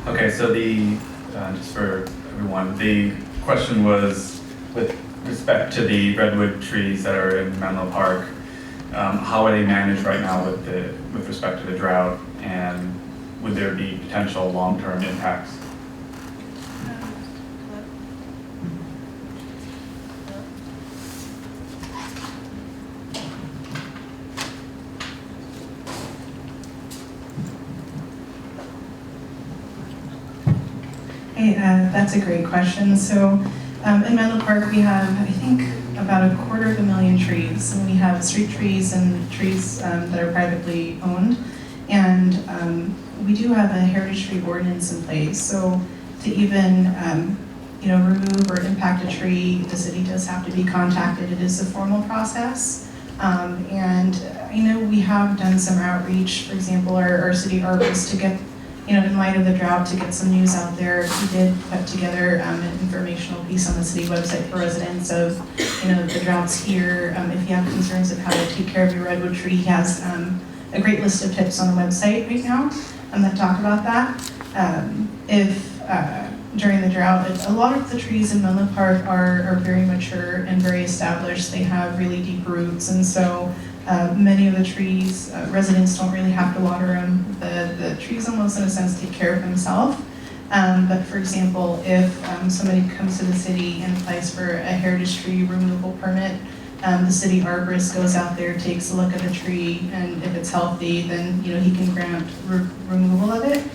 Okay, so the, just for everyone, the question was with respect to the redwood trees that are in Menlo Park, how are they managed right now with respect to the drought, and would there be potential long-term impacts? Hey, that's a great question. So in Menlo Park, we have, I think, about 250,000 trees. And we have street trees and trees that are privately owned. And we do have a heritage tree ordinance in place. So to even remove or impact a tree, the city does have to be contacted. It is a formal process. And I know we have done some outreach, for example, our city arborist to get, in light of the drought, to get some news out there. We did put together an informational piece on the city website for residents of, the droughts here. If you have concerns of how to take care of your redwood tree, he has a great list of tips on the website right now that talk about that. During the drought, a lot of the trees in Menlo Park are very mature and very established. They have really deep roots, and so many of the trees, residents don't really have to water them. The trees almost, in a sense, take care of themselves. But for example, if somebody comes to the city and applies for a heritage tree removal permit, the city arborist goes out there, takes a look at the tree, and if it's healthy, then he can grant removal of it.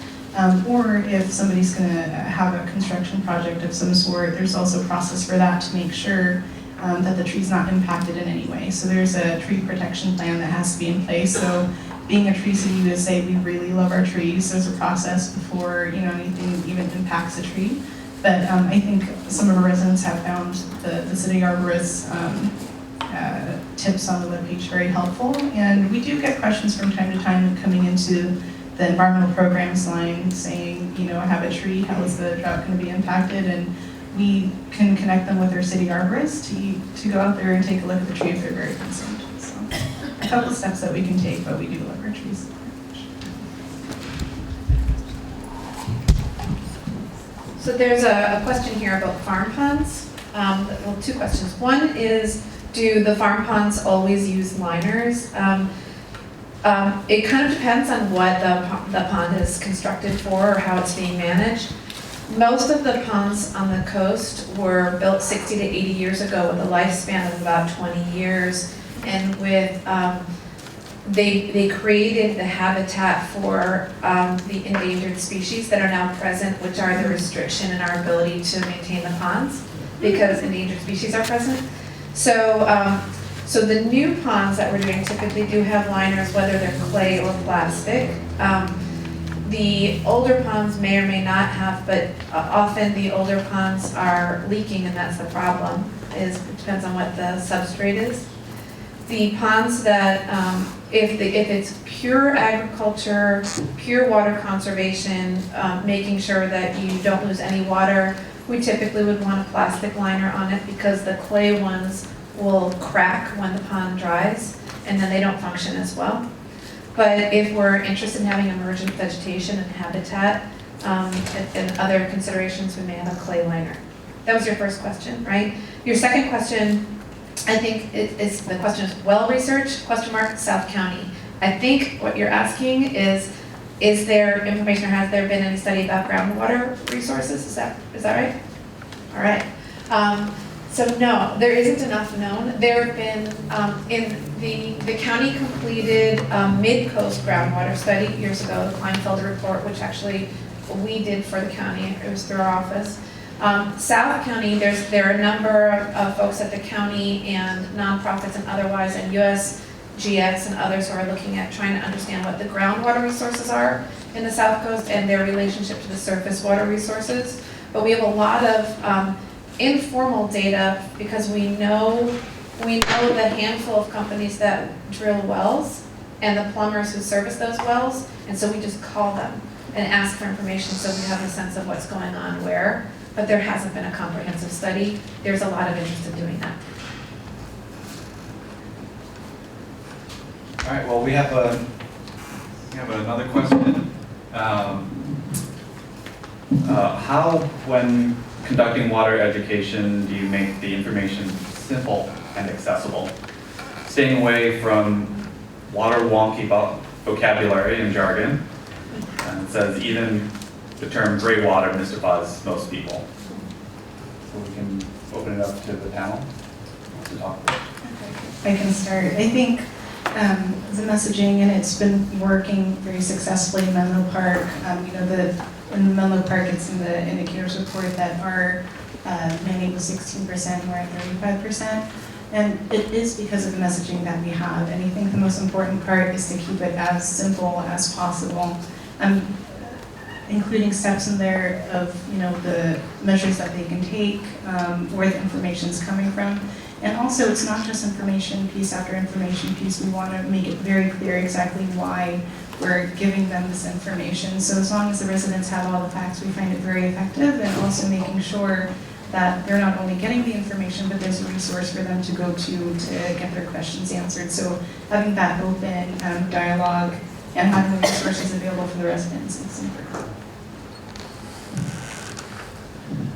Or if somebody's going to have a construction project of some sort, there's also a process for that to make sure that the tree's not impacted in any way. So there's a tree protection plan that has to be in place. So being a Tree City USA, we really love our trees. There's a process before anything even impacts a tree. But I think some of our residents have found the city arborist's tips on the webpage very helpful. And we do get questions from time to time coming into the environmental programs line saying, I have a tree, how is the drought going to be impacted? And we can connect them with their city arborist to go out there and take a look at the tree if they're very concerned. So a couple of steps that we can take, but we do love our trees. So there's a question here about farm ponds. Well, two questions. One is, do the farm ponds always use liners? It kind of depends on what the pond is constructed for or how it's being managed. Most of the ponds on the coast were built 60 to 80 years ago with a lifespan of about 20 years. And with they created the habitat for the endangered species that are now present, which are the restriction in our ability to maintain the ponds because endangered species are present. So the new ponds that we're doing typically do have liners, whether they're clay or plastic. The older ponds may or may not have, but often the older ponds are leaking, and that's the problem. It depends on what the substrate is. The ponds that, if it's pure agriculture, pure water conservation, making sure that you don't lose any water, we typically would want a plastic liner on it because the clay ones will crack when the pond dries, and then they don't function as well. But if we're interested in having emergent vegetation and habitat and other considerations, we may have a clay liner. That was your first question, right? Your second question, I think the question is well researched, question mark, South County. I think what you're asking is there information or has there been any study about groundwater resources? Is that right? All right. So no, there isn't enough known. There have been, in the county completed mid-coast groundwater study years ago, the Kleinfelder report, which actually we did for the county. It was through our office. South County, there are a number of folks at the county and nonprofits and otherwise, and USGS and others who are looking at trying to understand what the groundwater resources are in the South Coast and their relationship to the surface water resources. But we have a lot of informal data because we know the handful of companies that drill wells and the plumbers who service those wells, and so we just call them and ask for information so we have a sense of what's going on where, but there hasn't been a comprehensive study. There's a lot of interest in doing that. All right, well, we have another question. How, when conducting water education, do you make the information simple and accessible? Staying away from water wonky vocabulary and jargon. It says even the term gray water mystifies most people. So we can open it up to the panel to talk about. I can start. I think the messaging, and it's been working very successfully in Menlo Park. In Menlo Park, it's in the indicators report that our mandate was 16%, we're at 35%. And it is because of the messaging that we have. And I think the most important part is to keep it as simple as possible. Including steps in there of the measures that they can take, where the information is coming from. And also, it's not just information piece after information piece. We want to make it very clear exactly why we're giving them this information. So as long as the residents have all the facts, we find it very effective, and also making sure that they're not only getting the information, but there's a resource for them to go to get their questions answered. So having that open dialogue and having the resources available for the residents is important.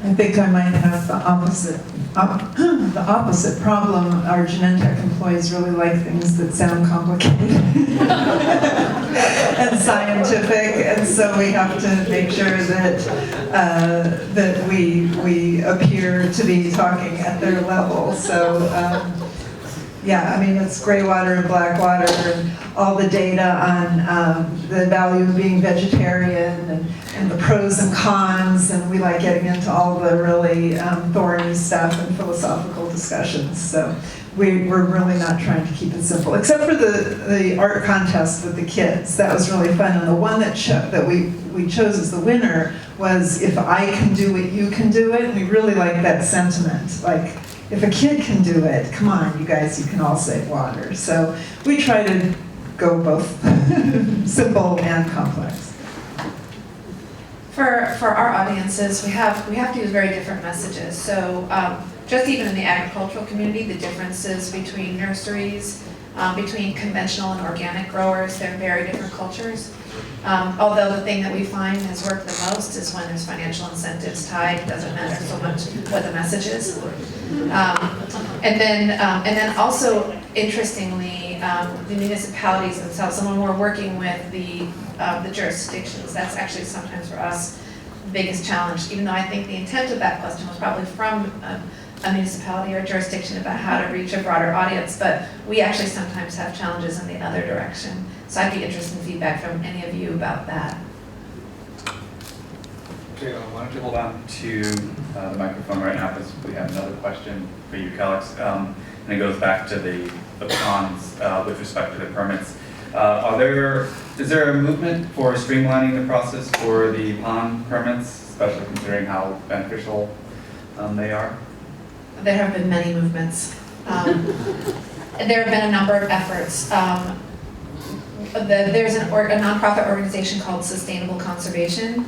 I think I might have the opposite problem. Our Genentech employees really like things that sound complicated and scientific, and so we have to make sure that we appear to be talking at their level. So yeah, I mean, it's gray water and black water, and all the data on the value of being vegetarian, and the pros and cons, and we like getting into all the really thorny stuff and philosophical discussions. So we're really not trying to keep it simple, except for the art contest with the kids. That was really fun, and the one that we chose as the winner was, if I can do it, you can do it. And we really like that sentiment. Like, if a kid can do it, come on, you guys, you can all save water. So we try to go both simple and complex. For our audiences, we have to use very different messages. So just even in the agricultural community, the differences between nurseries, between conventional and organic growers, they're very different cultures. Although the thing that we find has worked the most is when there's financial incentives tied. It doesn't matter so much what the message is. And then also, interestingly, the municipalities themselves, so when we're working with the jurisdictions, that's actually sometimes for us the biggest challenge, even though I think the intent of that question was probably from a municipality or jurisdiction about how to reach a broader audience, but we actually sometimes have challenges in the other direction. So I'd be interested in feedback from any of you about that. Okay, why don't you hold on to the microphone right now, because we have another question for you, Kellyx, and it goes back to the ponds with respect to the permits. Is there a movement for streamlining the process for the pond permits, especially considering how beneficial they are? There have been many movements. There have been a number of efforts. There's a nonprofit organization called Sustainable Conservation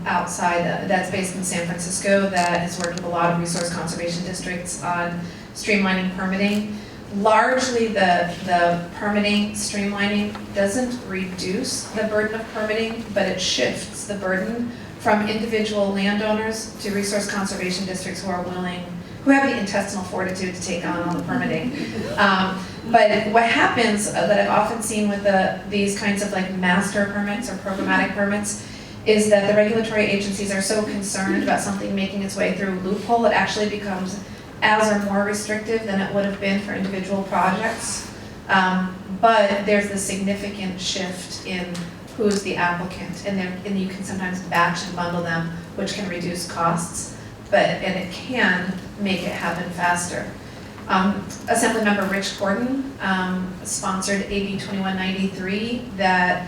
outside, that's based in San Francisco, that has worked with a lot of resource conservation districts on streamlining permitting. Largely the permitting streamlining doesn't reduce the burden of permitting, but it shifts the burden from individual landowners to resource conservation districts who have the intestinal fortitude to take on all the permitting. But what happens that I've often seen with these kinds of like master permits or programmatic permits is that the regulatory agencies are so concerned about something making its way through a loophole, it actually becomes as or more restrictive than it would have been for individual projects. But there's this significant shift in who's the applicant, and you can sometimes batch and bundle them, which can reduce costs, and it can make it happen faster. Assemblymember Rich Gordon sponsored AB 2193 that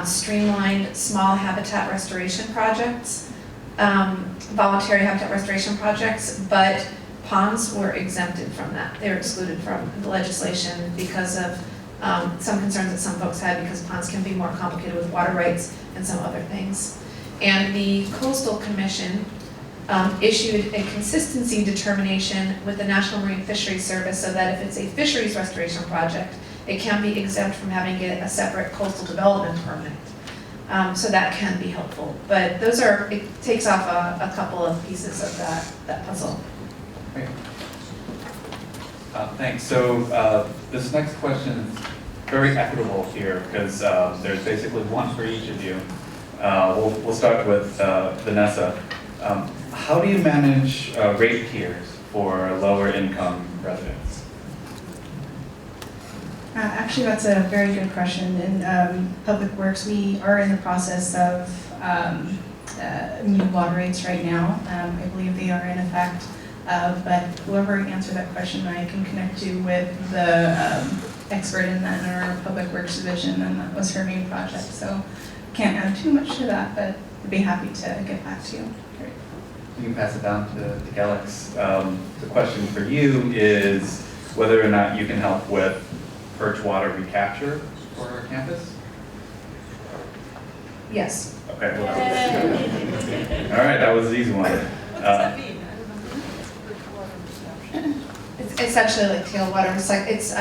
streamlined small habitat restoration projects, voluntary habitat restoration projects, but ponds were exempted from that. They were excluded from the legislation because of some concerns that some folks had, because ponds can be more complicated with water rights and some other things. And the Coastal Commission issued a consistency determination with the National Marine Fisheries Service so that if it's a fisheries restoration project, it can be exempt from having to get a separate coastal development permit. So that can be helpful. But those are, it takes off a couple of pieces of that puzzle. Great. Thanks. So this next question is very equitable here because there's basically one for each of you. We'll start with Vanessa. How do you manage rate tiers for lower income residents? Actually, that's a very good question. In Public Works, we are in the process of new water rates right now. I believe they are in effect, but whoever answered that question, I can connect you with the expert in that in our Public Works division, and that was her main project. So can't add too much to that, but I'd be happy to get back to you. Great. You can pass it down to Kellyx. The question for you is whether or not you can help with perch water recapture for our campus? Yes. Okay. Well, all right, that was an easy one. It's essentially like tailwater. It's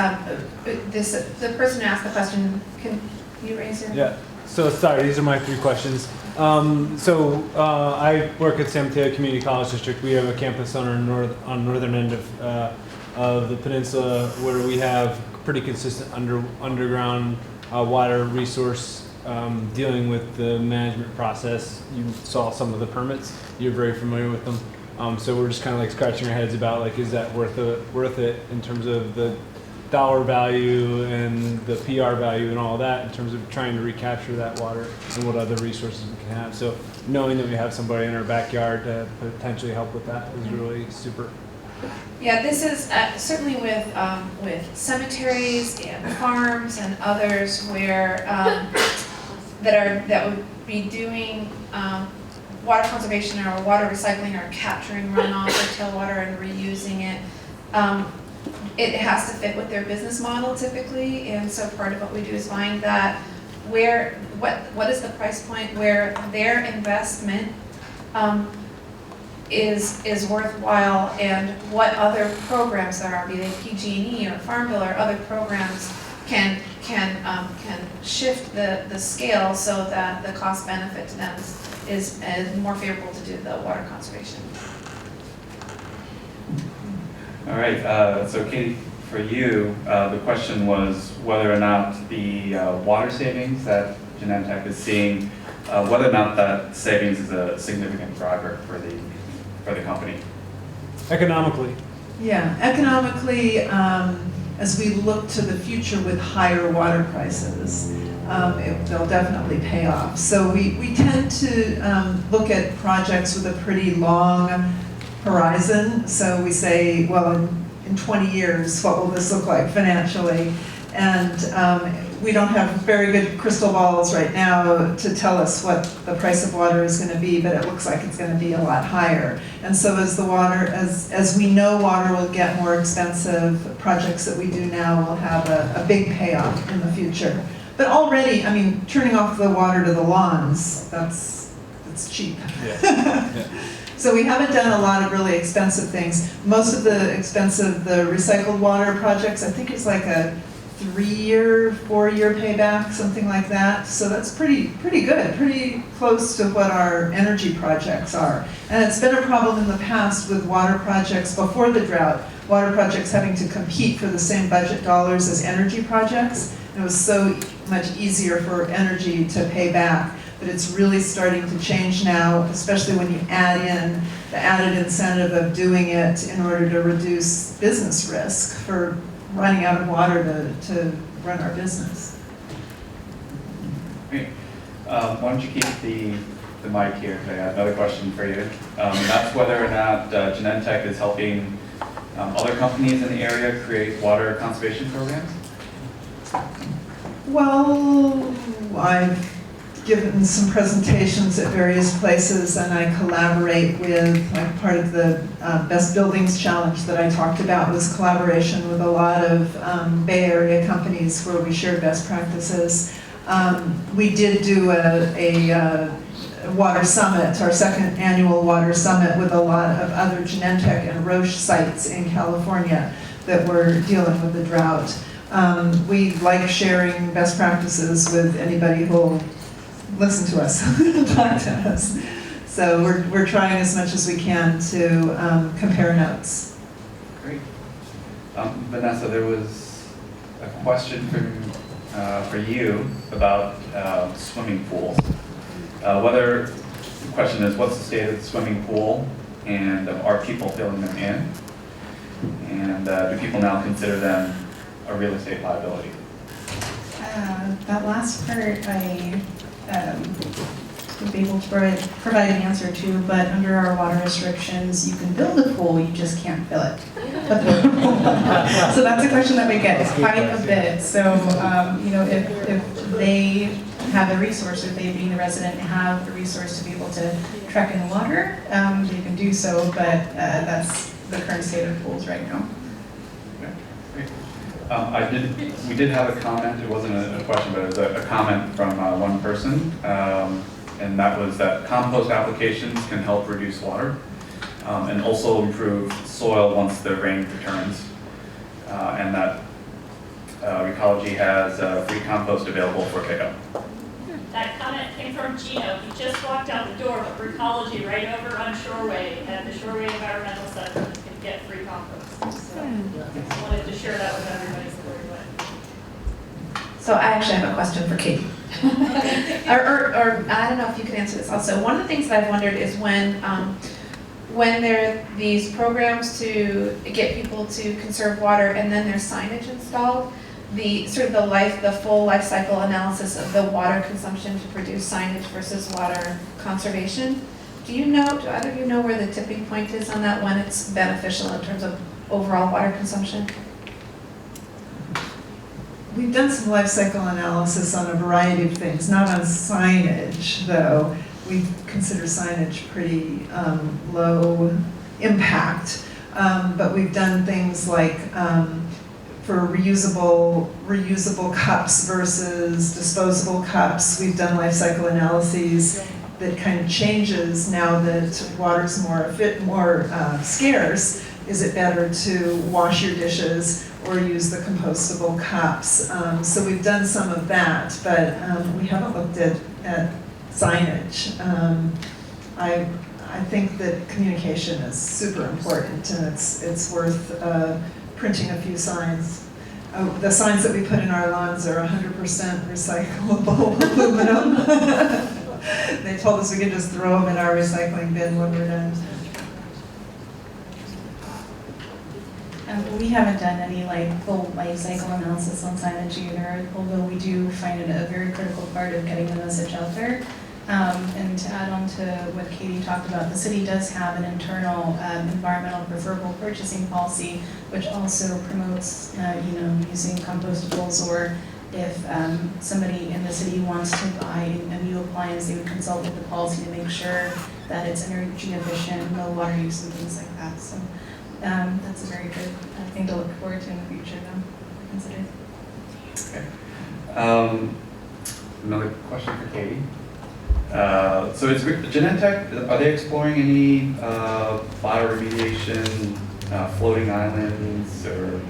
like the person who asked the question. Can you raise your? Yeah. So sorry, these are my 3 questions. I work at San Mateo Community College District. We have a campus on northern end of the peninsula where we have pretty consistent underground water resource dealing with the management process. You saw some of the permits. You're very familiar with them. So we're just kind of like scratching our heads about like, is that worth it in terms of the dollar value and the PR value and all that in terms of trying to recapture that water and what other resources we can have. So knowing that we have somebody in our backyard to potentially help with that is really super. Yeah, this is certainly with cemeteries and farms and others where that would be doing water conservation or water recycling or capturing runoff or tailwater and reusing it. It has to fit with their business model typically, and so part of what we do is find that what is the price point where their investment is worthwhile, and what other programs there are, be they PG&E or Farm Bill or other programs, can shift the scale so that the cost benefit to them is more favorable to do the water conservation. All right, so Katie, for you, the question was whether or not the water savings that Genentech is seeing, whether or not that savings is a significant driver for the company. Economically. Yeah, economically, as we look to the future with higher water prices, they'll definitely pay off. So we tend to look at projects with a pretty long horizon. So we say, well, in 20 years, what will this look like financially? And we don't have very good crystal balls right now to tell us what the price of water is going to be, but it looks like it's going to be a lot higher. And so as we know water will get more expensive, projects that we do now will have a big payoff in the future. But already, I mean, turning off the water to the lawns, that's cheap. Yeah. Yeah. So we haven't done a lot of really expensive things. Most of the recycled water projects, I think it's like a 3-year, 4-year payback, something like that. So that's pretty good, pretty close to what our energy projects are. And it's been a problem in the past with water projects before the drought, water projects having to compete for the same budget dollars as energy projects. And it was so much easier for energy to pay back. But it's really starting to change now, especially when you add in the added incentive of doing it in order to reduce business risk for running out of water to run our business. Great. Why don't you keep the mic here? I got another question for you. That's whether or not Genentech is helping other companies in the area create water conservation programs? Well, I've given some presentations at various places, and I collaborate with, like part of the Best Buildings Challenge that I talked about was collaboration with a lot of Bay Area companies where we share best practices. We did do a water summit, our second annual water summit, with a lot of other Genentech and Roche sites in California that were dealing with the drought. We like sharing best practices with anybody who will listen to us, talk to us. So we're trying as much as we can to compare notes. Great. Vanessa, there was a question for you about swimming pools. The question is, what's the state of the swimming pool, and are people filling them in? And do people now consider them a real estate liability? That last part I would be able to provide an answer to, but under our water restrictions, you can build a pool, you just can't fill it. So that's a question that we get quite a bit. So, if they have a resource, if they, being the resident, have the resource to be able to trek in the water, they can do so, but that's the current state of pools right now. We did have a comment. It wasn't a question, but it was a comment from one person, and that was that compost applications can help reduce water and also improve soil once the rain returns, and that Recology has free compost available for pickup. That comment came from Gino. He just walked out the door, but Recology right over on Shoreway at the Shoreway Environmental Center can get free compost. So I wanted to share that with everybody so everybody. So I actually have a question for Katie. or I don't know if you could answer this also. One of the things that I've wondered is when there are these programs to get people to conserve water and then there's signage installed, the full life cycle analysis of the water consumption to produce signage versus water conservation. Do either of you know where the tipping point is on that, when it's beneficial in terms of overall water consumption? We've done some life cycle analysis on a variety of things, not on signage though. We consider signage pretty low impact, but we've done things like for reusable cups versus disposable cups. We've done life cycle analyses that kind of changes now that water's more scarce. Is it better to wash your dishes or use the compostable cups? So we've done some of that, but we haven't looked at signage. I think that communication is super important, and it's worth printing a few signs. The signs that we put in our lawns are 100% recyclable aluminum. They told us we could just throw them in our recycling bin when we're done. We haven't done any full life cycle analysis on signage either, although we do find it a very critical part of getting the message out there. And to add on to what Katie talked about, the city does have an internal environmental preferable purchasing policy, which also promotes, using compostables, or if somebody in the city wants to buy a new appliance, they would consult with the policy to make sure that it's energy efficient, low water use, and things like that. So that's a very good thing to look forward to in the future, though. Consider. Okay. Another question for Katie. So is Genentech, are they exploring any bioremediation, floating islands, or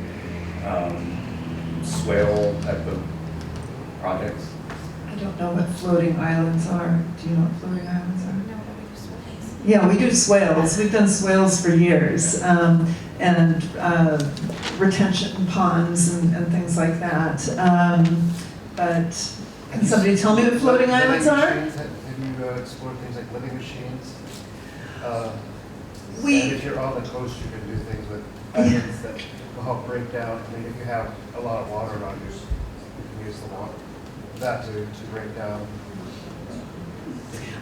swale type of projects? I don't know what floating islands are. Do you know what floating islands are? Yeah, we do swales. We've done swales for years, and retention ponds and things like that. But can somebody tell me what floating islands are? Have you explored things like living machines? And if you're on the coast, you can do things with islands that will help break down. I mean, if you have a lot of water around you, you can use the water, that to break down.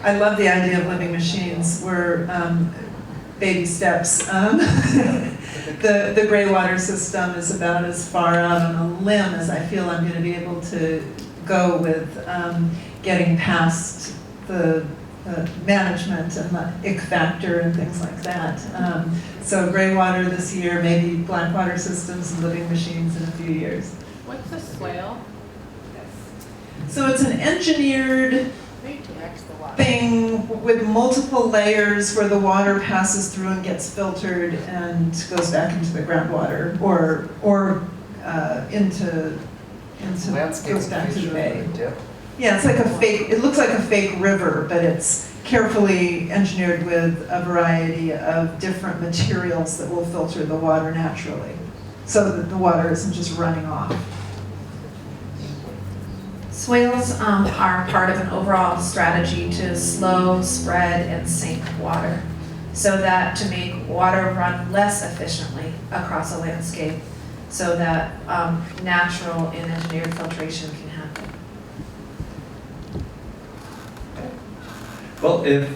I love the idea of living machines. We're baby steps. The gray water system is about as far out on a limb as I feel I'm going to be able to go with getting past the management and the ick factor and things like that. So gray water this year, maybe black water systems and living machines in a few years. What's a swale? So it's an engineered thing with multiple layers where the water passes through and gets filtered and goes back into the groundwater or into goes back to the bay. Dip. Yeah, it's like a fake, it looks like a fake river, but it's carefully engineered with a variety of different materials that will filter the water naturally, so that the water isn't just running off. Swales are part of an overall strategy to slow, spread, and sink water, so that to make water run less efficiently across a landscape, so that natural and engineered filtration can happen. Well, if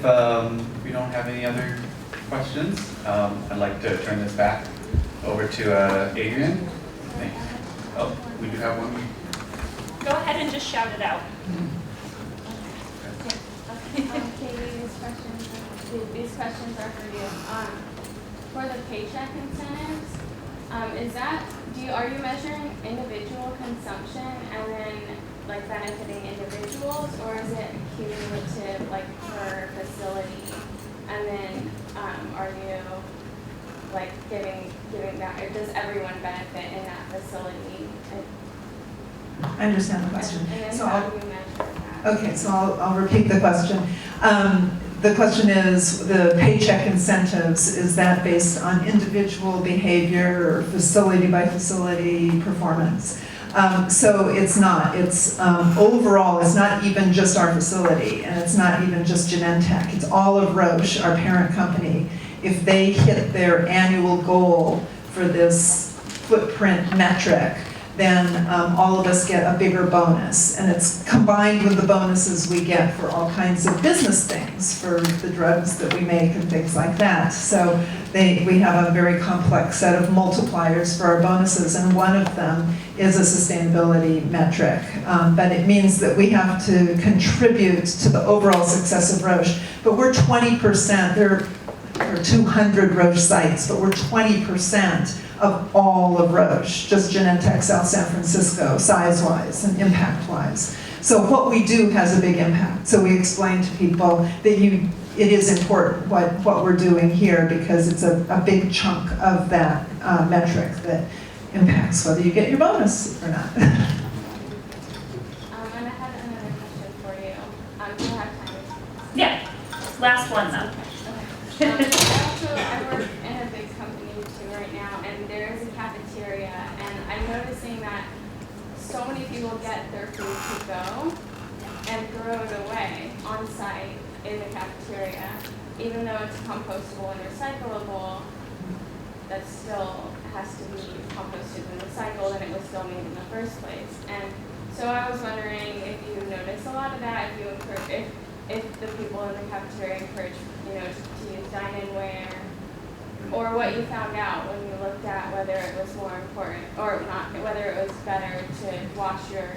we don't have any other questions, I'd like to turn this back over to Adrian. Thanks. Oh, we do have one. Go ahead and just shout it out. Katie, these questions are for you. For the paycheck incentives, are you measuring individual consumption and then like benefiting individuals, or is it cumulative, like per facility? And then are you like giving that, or does everyone benefit in that facility? I understand the question. And then So how I'll- do you measure that? Okay, so I'll repeat the question. The question is, the paycheck incentives, is that based on individual behavior or facility by facility performance? So it's not. It's overall, it's not even just our facility, and it's not even just Genentech. It's all of Roche, our parent company. If they hit their annual goal for this footprint metric, then all of us get a bigger bonus. And it's combined with the bonuses we get for all kinds of business things, for the drugs that we make and things like that. So we have a very complex set of multipliers for our bonuses, and one of them is a sustainability metric. But it means that we have to contribute to the overall success of Roche. But we're 20%, there are 200 Roche sites, but we're 20% of all of Roche, just Genentech, South San Francisco, size-wise and impact-wise. So what we do has a big impact. So we explain to people that it is important what we're doing here, because it's a big chunk of that metric that impacts whether you get your bonus or not. And I had another question for you. Do you have time? Yeah, last one though. Okay. I work in a big company too right now, and there is a cafeteria, and I'm noticing that so many people get their food to go and throw it away on site in the cafeteria, even though it's compostable and recyclable. That still has to be composted and recycled, and it was still made in the first place. And so I was wondering if you notice a lot of that, if you encourage, if the people in the cafeteria encourage, to use dine-in-ware, or what you found out when you looked at whether it was more important, or not, whether it was better to wash your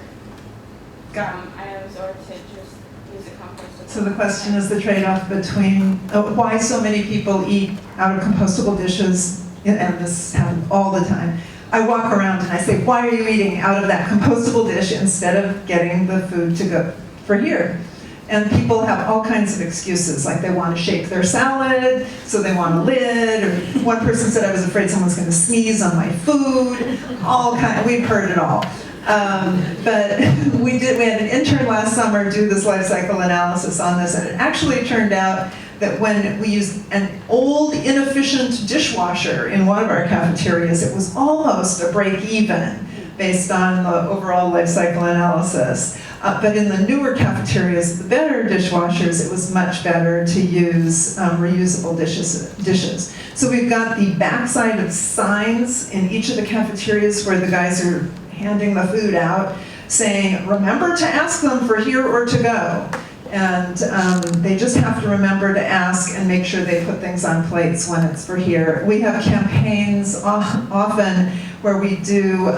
items or to just use a compostable. So the question is the trade-off between why so many people eat out of compostable dishes, and this happens all the time. I walk around and I say, why are you eating out of that compostable dish instead of getting the food to go for here? And people have all kinds of excuses, like they want to shake their salad, so they want a lid, or one person said, I was afraid someone's going to sneeze on my food, we've heard it all. But we had an intern last summer do this life cycle analysis on this, and it actually turned out that when we used an old, inefficient dishwasher in one of our cafeterias, it was almost a break even based on the overall life cycle analysis. But in the newer cafeterias, the better dishwashers, it was much better to use reusable dishes. So we've got the backside of signs in each of the cafeterias where the guys are handing the food out, saying, remember to ask them for here or to go. And they just have to remember to ask and make sure they put things on plates when it's for here. We have campaigns often where we do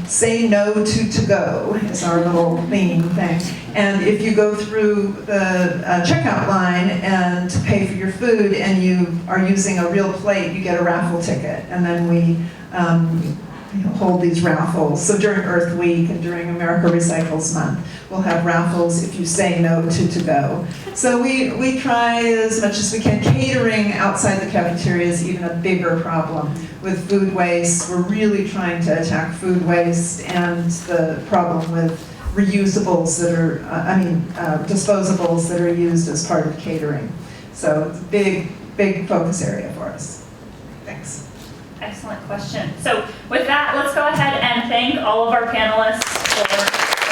say no to go is our little theme thing. And if you go through the checkout line and pay for your food and you are using a real plate, you get a raffle ticket. And then we hold these raffles. So during Earth Week and during America Recycles Month, we'll have raffles if you say no to go. So we try as much as we can. Catering outside the cafeteria is even a bigger problem with food waste. We're really trying to attack food waste and the problem with reusables that are, disposables that are used as part of catering. So it's a big focus area for us. Thanks. Excellent question. So with that, let's go ahead and thank all of our panelists for